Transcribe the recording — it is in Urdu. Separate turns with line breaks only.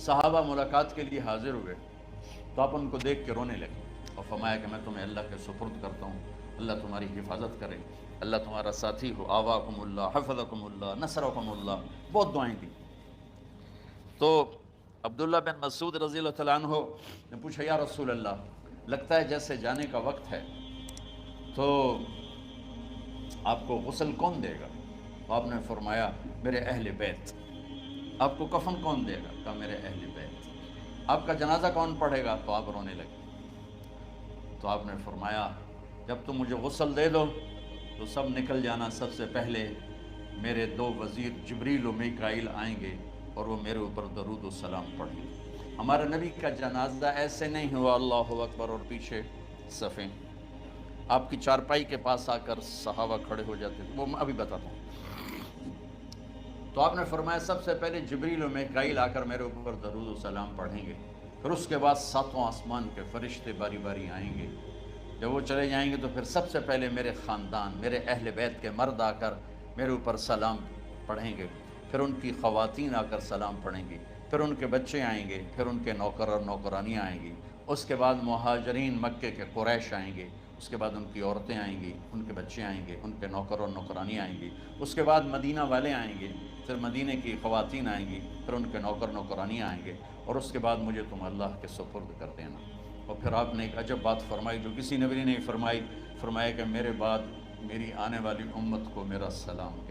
صحابہ ملاقات کے لیے حاضر ہوئے تو آپ ان کو دیکھ کے رونے لگے اور فرمایا کہ میں تمہیں اللہ کے سپرد کرتا ہوں، اللہ تمہاری حفاظت کرے، اللہ تمہارا ساتھی ہو، آواکم اللہ، حفظکم اللہ، نصرکم اللہ، بہت دعائیں دی۔ تو عبداللہ بن مسعود رضی اللہ تعالیٰ عنہ نے پوچھا یا رسول اللہ، لگتا ہے جیسے جانے کا وقت ہے، تو آپ کو غسل کون دے گا؟ آپ نے فرمایا میرے اہل بیت۔ آپ کو کفن کون دے گا؟ کہا میرے اہل بیت۔ آپ کا جنازہ کون پڑھے گا؟ تو آپ رونے لگے۔ تو آپ نے فرمایا جب تم مجھے غسل دے دو تو سب نکل جانا، سب سے پہلے میرے دو وزیر جبریل و میکائیل آئیں گے اور وہ میرے اوپر درود و سلام پڑھیں گے۔ ہمارے نبی کا جنازہ ایسے نہیں ہوا اللہ اکبر اور پیچھے صفیں، آپ کی چارپائی کے پاس آ کر صحابہ کھڑے ہو جاتے تھے، وہ میں ابھی بتاتا ہوں۔ تو آپ نے فرمایا سب سے پہلے جبریل و میکائیل آ کر میرے اوپر درود و سلام پڑھیں گے، پھر اس کے بعد ساتوں آسمان کے فرشتے باری باری آئیں گے۔ جب وہ چلے جائیں گے تو پھر سب سے پہلے میرے خاندان، میرے اہل بیت کے مرد آ کر میرے اوپر سلام پڑھیں گے، پھر ان کی خواتین آ کر سلام پڑھیں گی، پھر ان کے بچے آئیں گے، پھر ان کے نوکر اور نوکرانیاں آئیں گی، اس کے بعد مہاجرین مکے کے قریش آئیں گے، اس کے بعد ان کی عورتیں آئیں گی، ان کے بچے آئیں گے، ان کے نوکر اور نوکرانی آئیں گی، اس کے بعد مدینہ والے آئیں گے، پھر مدینہ کی خواتین آئیں گی، پھر ان کے نوکر نوکرانی آئیں گے، اور اس کے بعد مجھے تم اللہ کے سپرد کر دینا۔ اور پھر آپ نے ایک عجب بات فرمائی جو کسی نبی نے نہیں فرمائی، فرمایا کہ میرے بعد میری آنے والی امت کو میرا سلام۔